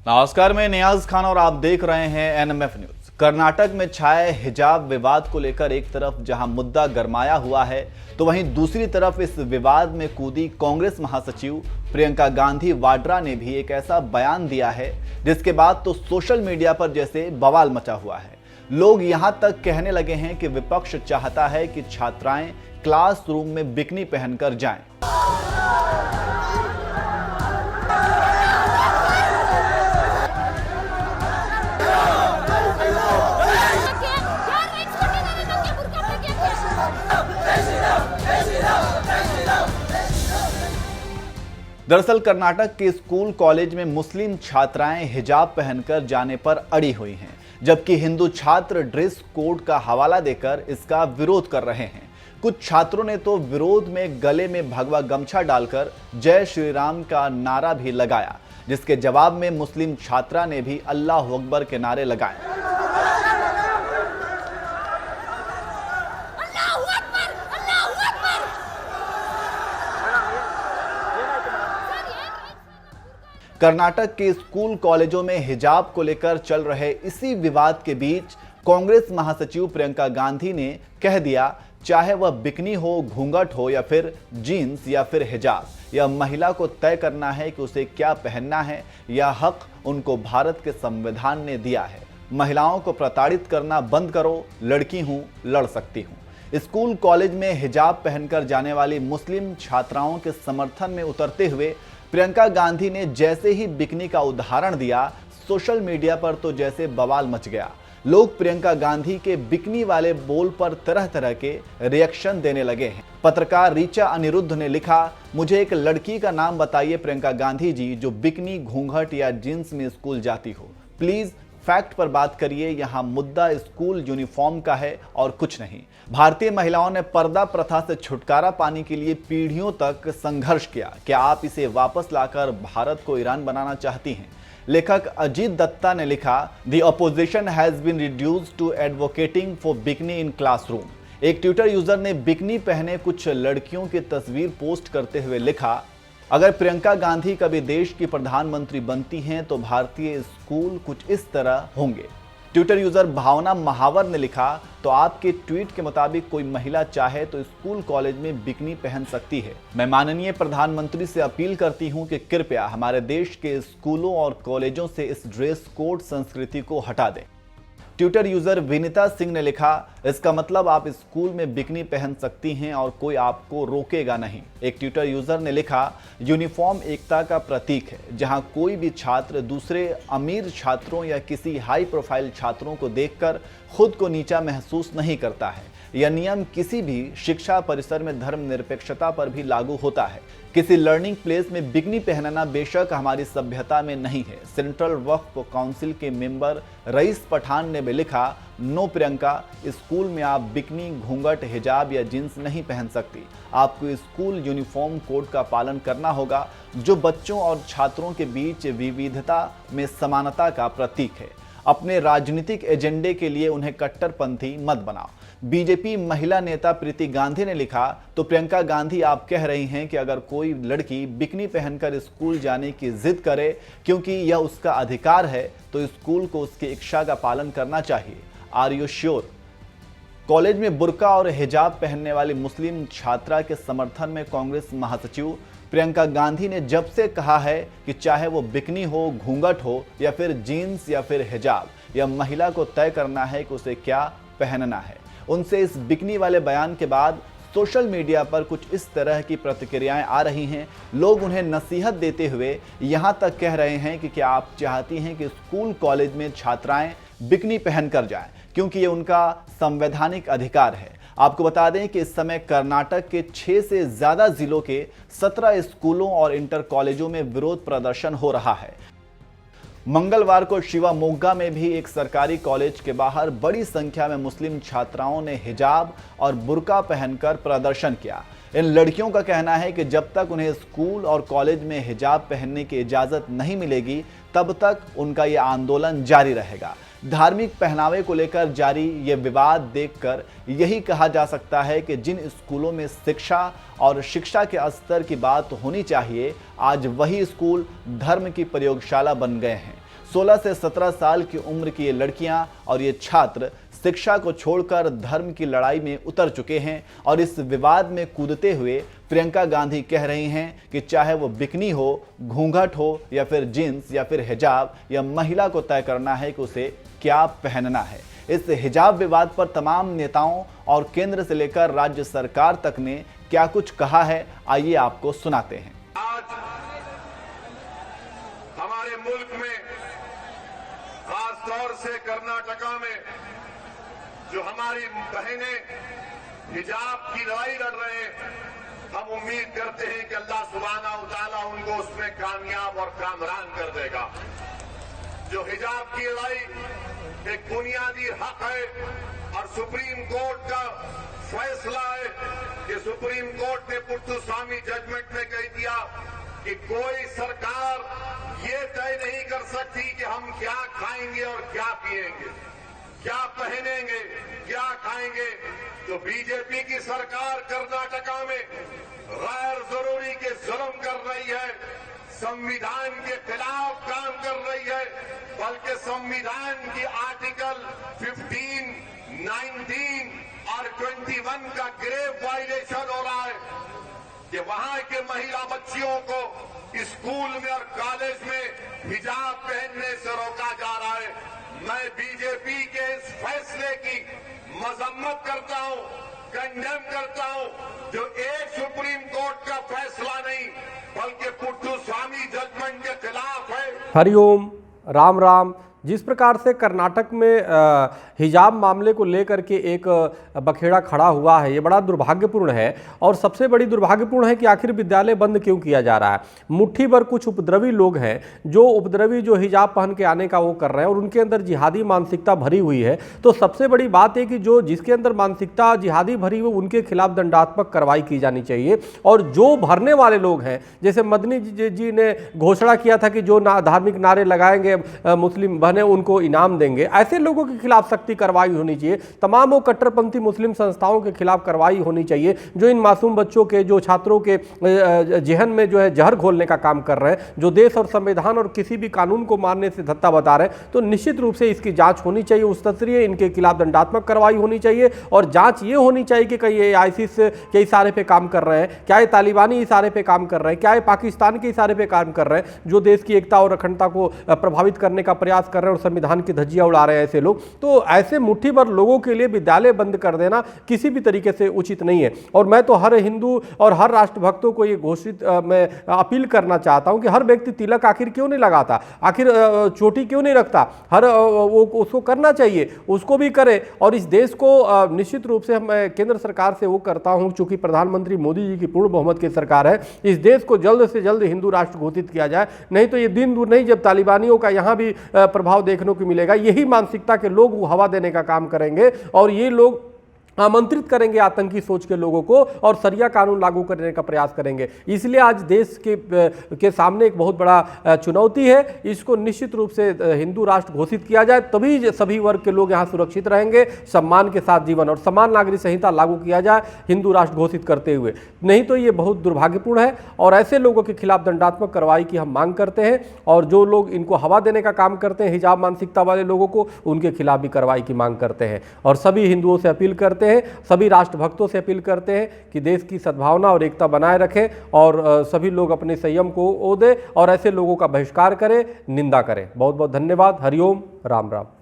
नमस्कार, मैं नियाज खान और आप देख रहे हैं एनएमएफ न्यूज। कर्नाटक में छाए हिजाब विवाद को लेकर एक तरफ जहां मुद्दा गरमाया हुआ है, तो वहीं दूसरी तरफ इस विवाद में कूदी कांग्रेस महासचिव प्रियंका गांधी वाड्रा ने भी एक ऐसा बयान दिया है जिसके बाद तो सोशल मीडिया पर जैसे बवाल मचा हुआ है। लोग यहां तक कहने लगे हैं कि विपक्ष चाहता है कि छात्राएं क्लासरूम में बिकनी पहनकर जाएं। दरअसल कर्नाटक के स्कूल कॉलेज में मुस्लिम छात्राएं हिजाब पहनकर जाने पर अड़ी हुई हैं, जबकि हिंदू छात्र ड्रेस कोड का हवाला देकर इसका विरोध कर रहे हैं। कुछ छात्रों ने तो विरोध में गले में भगवा गमछा डालकर जय श्री राम का नारा भी लगाया, जिसके जवाब में मुस्लिम छात्रा ने भी अल्लाह अकबर के नारे लगाए। कर्नाटक के स्कूल कॉलेजों में हिजाब को लेकर चल रहे इसी विवाद के बीच कांग्रेस महासचिव प्रियंका गांधी ने कह दिया, चाहे वह बिकनी हो, घूंघट हो या फिर जीन्स या फिर हिजाब, यह महिला को तय करना है कि उसे क्या पहनना है। यह हक उनको भारत के संविधान ने दिया है। महिलाओं को प्रताड़ित करना बंद करो, लड़की हूं, लड़ सकती हूं। स्कूल कॉलेज में हिजाब पहनकर जाने वाली मुस्लिम छात्राओं के समर्थन में उतरते हुए प्रियंका गांधी ने जैसे ही बिकनी का उदाहरण दिया, सोशल मीडिया पर तो जैसे बवाल मच गया। लोग प्रियंका गांधी के बिकनी वाले बोल पर तरह तरह के रिएक्शन देने लगे हैं। पत्रकार ऋचा अनिरुद्ध ने लिखा, मुझे एक लड़की का नाम बताइए प्रियंका गांधी जी जो बिकनी, घूंघट या जींस में स्कूल जाती हो। प्लीज फैक्ट पर बात करिए। यहाँ मुद्दा स्कूल यूनिफॉर्म का है और कुछ नहीं। भारतीय महिलाओं ने पर्दा प्रथा से छुटकारा पाने के लिए पीढ़ियों तक संघर्ष किया। क्या आप इसे वापस लाकर भारत को ईरान बनाना चाहती हैं? लेखक अजीत दत्ता ने लिखा, the opposition has been reduced to advocating for bikini in classroom. एक ट्विटर यूजर ने बिकनी पहने कुछ लड़कियों की तस्वीर पोस्ट करते हुए लिखा, अगर प्रियंका गांधी कभी देश की प्रधानमंत्री बनती हैं तो भारतीय स्कूल कुछ इस तरह होंगे। ट्विटर यूजर भावना महावर ने लिखा, तो आपके ट्वीट के मुताबिक कोई महिला चाहे तो स्कूल कॉलेज में बिकनी पहन सकती है। मैं माननीय प्रधानमंत्री से अपील करती हूं कि कृपया हमारे देश के स्कूलों और कॉलेजों से इस ड्रेस कोड संस्कृति को हटा दें। ट्विटर यूजर विनीता सिंह ने लिखा, इसका मतलब आप स्कूल में बिकनी पहन सकती हैं और कोई आपको रोकेगा नहीं। एक ट्विटर यूजर ने लिखा, यूनिफॉर्म एकता का प्रतीक है, जहां कोई भी छात्र दूसरे अमीर छात्रों या किसी हाई प्रोफाइल छात्रों को देखकर खुद को नीचा महसूस नहीं करता है। यह नियम किसी भी शिक्षा परिसर में धर्मनिरपेक्षता पर भी लागू होता है। किसी लर्निंग प्लेस में बिकनी पहनना बेशक हमारी सभ्यता में नहीं है। सेंट्रल वक्फ काउंसिल के मेंबर रईस पठान ने भी लिखा, नो प्रियंका, स्कूल में आप बिकनी, घूंघट, हिजाब या जींस नहीं पहन सकती। आपको स्कूल यूनिफॉर्म कोड का पालन करना होगा, जो बच्चों और छात्रों के बीच विविधता में समानता का प्रतीक है। अपने राजनीतिक एजेंडे के लिए उन्हें कट्टरपंथी मत बनाओ। बीजेपी महिला नेता प्रीति गांधी ने लिखा, तो प्रियंका गांधी आप कह रही हैं कि अगर कोई लड़की बिकनी पहनकर स्कूल जाने की जिद करे क्योंकि यह उसका अधिकार है, तो स्कूल को उसकी इच्छा का पालन करना चाहिए। Are you sure? कॉलेज में बुर्का और हिजाब पहनने वाली मुस्लिम छात्रा के समर्थन में कांग्रेस महासचिव प्रियंका गांधी ने जब से कहा है कि चाहे वो बिकनी हो, घूंघट हो या फिर जीन्स या फिर हिजाब, यह महिला को तय करना है कि उसे क्या पहनना है। उनसे इस बिकनी वाले बयान के बाद सोशल मीडिया पर कुछ इस तरह की प्रतिक्रियाएं आ रही हैं। लोग उन्हें नसीहत देते हुए यहां तक कह रहे हैं कि क्या आप चाहती हैं कि स्कूल कॉलेज में छात्राएं बिकनी पहनकर जाएं, क्योंकि ये उनका संवैधानिक अधिकार है। आपको बता दें कि इस समय कर्नाटक के 6 से ज्यादा जिलों के 17 स्कूलों और इंटर कॉलेजों में विरोध प्रदर्शन हो रहा है। मंगलवार को शिवामोग्गा में भी एक सरकारी कॉलेज के बाहर बड़ी संख्या में मुस्लिम छात्राओं ने हिजाब और बुर्का पहनकर प्रदर्शन किया। इन लड़कियों का कहना है कि जब तक उन्हें स्कूल और कॉलेज में हिजाब पहनने की इजाज़त नहीं मिलेगी, तब तक उनका ये आंदोलन जारी रहेगा। धार्मिक पहनावे को लेकर जारी ये विवाद देखकर यही कहा जा सकता है कि जिन स्कूलों में शिक्षा और शिक्षा के स्तर की बात होनी चाहिए, आज वही स्कूल धर्म की प्रयोगशाला बन गए हैं। 16 से 17 साल की उम्र की ये लड़कियां और ये छात्र शिक्षा को छोड़कर धर्म की लड़ाई में उतर चुके हैं और इस विवाद में कूदते हुए प्रियंका गांधी कह रही हैं कि चाहे वो बिकनी हो, घूंघट हो या फिर जींस या फिर हिजाब, या महिला को तय करना है कि उसे क्या पहनना है। इस हिजाब विवाद पर तमाम नेताओं और केंद्र से लेकर राज्य सरकार तक ने क्या कुछ कहा है, आइए आपको सुनाते हैं। आज हमारे मुल्क में खास तौर से कर्नाटका में जो हमारी बहनें हिजाब की लड़ाई लड़ रहे हैं, हम उम्मीद करते हैं कि अल्लाह सुब्हाना व तआला उनको उसमें कामयाब और कामरान कर देगा। जो हिजाब की लड़ाई एक बुनियादी हक है और सुप्रीम कोर्ट का फैसला है कि सुप्रीम कोर्ट ने पुट्टुस्वामी जजमेंट में कह दिया कि कोई सरकार ये तय नहीं कर सकती कि हम क्या खाएंगे और क्या पिएंगे, क्या पहनेंगे, क्या खाएंगे। तो बीजेपी की सरकार कर्नाटका में गैर जरूरी के जुल्म कर रही है, संविधान के खिलाफ काम कर रही है, बल्कि संविधान की आर्टिकल 15, 19 और 21 का ग्रेव वायलेशन हो रहा है कि वहां के महिला बच्चियों को स्कूल में और कॉलेज में हिजाब पहनने से रोका जा रहा है। मैं बीजेपी के इस फैसले की मजम्मत करता हूं, कंडेम करता हूं, जो एक सुप्रीम कोर्ट का फैसला नहीं बल्कि पुट्टुस्वामी जजमेंट के खिलाफ है। हरिओम, राम राम। जिस प्रकार से कर्नाटक में हिजाब मामले को लेकर के एक बखेड़ा खड़ा हुआ है, ये बड़ा दुर्भाग्यपूर्ण है। और सबसे बड़ी दुर्भाग्यपूर्ण है कि आखिर विद्यालय बंद क्यों किया जा रहा है। मुट्ठी भर कुछ उपद्रवी लोग हैं जो हिजाब पहन के आने का वो कर रहे हैं और उनके अंदर जिहादी मानसिकता भरी हुई है। तो सबसे बड़ी बात है कि जिसके अंदर मानसिकता जिहादी भरी हुई, उनके खिलाफ दंडात्मक कार्रवाई की जानी चाहिए। और जो भरने वाले लोग हैं, जैसे मदनी जी ने घोषणा किया था कि जो धार्मिक नारे लगाएंगे मुस्लिम बहने उनको इनाम देंगे, ऐसे लोगों के खिलाफ सख्ती कार्रवाई होनी चाहिए। तमाम वो कट्टरपंथी मुस्लिम संस्थाओं के खिलाफ कार्रवाई होनी चाहिए जो इन मासूम बच्चों के, जो छात्रों के जहन में जो है जहर घोलने का काम कर रहे हैं, जो देश और संविधान और किसी भी कानून को मानने से धत्ता बता रहे हैं। तो निश्चित रूप से इसकी जांच होनी चाहिए, उस स्तरीय इनके खिलाफ दंडात्मक कार्रवाई होनी चाहिए। और जांच ये होनी चाहिए कि कहीं ये आईसिस के इशारे पे काम कर रहे हैं, क्या ये तालिबानी इशारे पे काम कर रहे हैं, क्या ये पाकिस्तान के इशारे पे काम कर रहे हैं, जो देश की एकता और अखंडता को प्रभावित करने का प्रयास कर रहे हैं और संविधान की धज्जियां उड़ा रहे हैं ऐसे लोग। तो ऐसे मुट्ठी भर लोगों के लिए विद्यालय बंद कर देना किसी भी तरीके से उचित नहीं है। और मैं तो हर हिंदू और हर राष्ट्रभक्तों को ये घोषित मैं अपील करना चाहता हूं कि हर व्यक्ति तिलक आखिर क्यों नहीं लगाता, आखिर चोटी क्यों नहीं रखता, वो उसको करना चाहिए, उसको भी करे। और इस देश को निश्चित रूप से मैं केंद्र सरकार से वो करता हूं, चूंकि प्रधानमंत्री मोदी जी की पूर्ण बहुमत की सरकार है, इस देश को जल्द से जल्द हिंदू राष्ट्र घोषित किया जाए। नहीं तो ये दिन दूर नहीं जब तालिबानियों का यहां भी प्रभाव देखने को मिलेगा। यही मानसिकता के लोग हवा देने का काम करेंगे और ये लोग आमंत्रित करेंगे आतंकी सोच के लोगों को और सरिया कानून लागू करने का प्रयास करेंगे। इसलिए आज देश के सामने एक बहुत बड़ा चुनौती है। इसको निश्चित रूप से हिंदू राष्ट्र घोषित किया जाए, तभी सभी वर्ग के लोग यहाँ सुरक्षित रहेंगे, सम्मान के साथ जीवन, और समान नागरिक संहिता लागू किया जाए हिंदू राष्ट्र घोषित करते हुए। नहीं तो ये बहुत दुर्भाग्यपूर्ण है और ऐसे लोगों के खिलाफ दंडात्मक कार्रवाई की हम मांग करते हैं। और जो लोग इनको हवा देने का काम करते हैं, हिजाब मानसिकता वाले लोगों को, उनके खिलाफ भी कार्रवाई की मांग करते हैं। और सभी हिंदुओं से अपील करते हैं, सभी राष्ट्रभक्तों से अपील करते हैं कि देश की सद्भावना और एकता बनाए रखें और सभी लोग अपने संयम को ओ दें और ऐसे लोगों का बहिष्कार करें, निंदा करें। बहुत बहुत धन्यवाद। हरिओम, राम राम।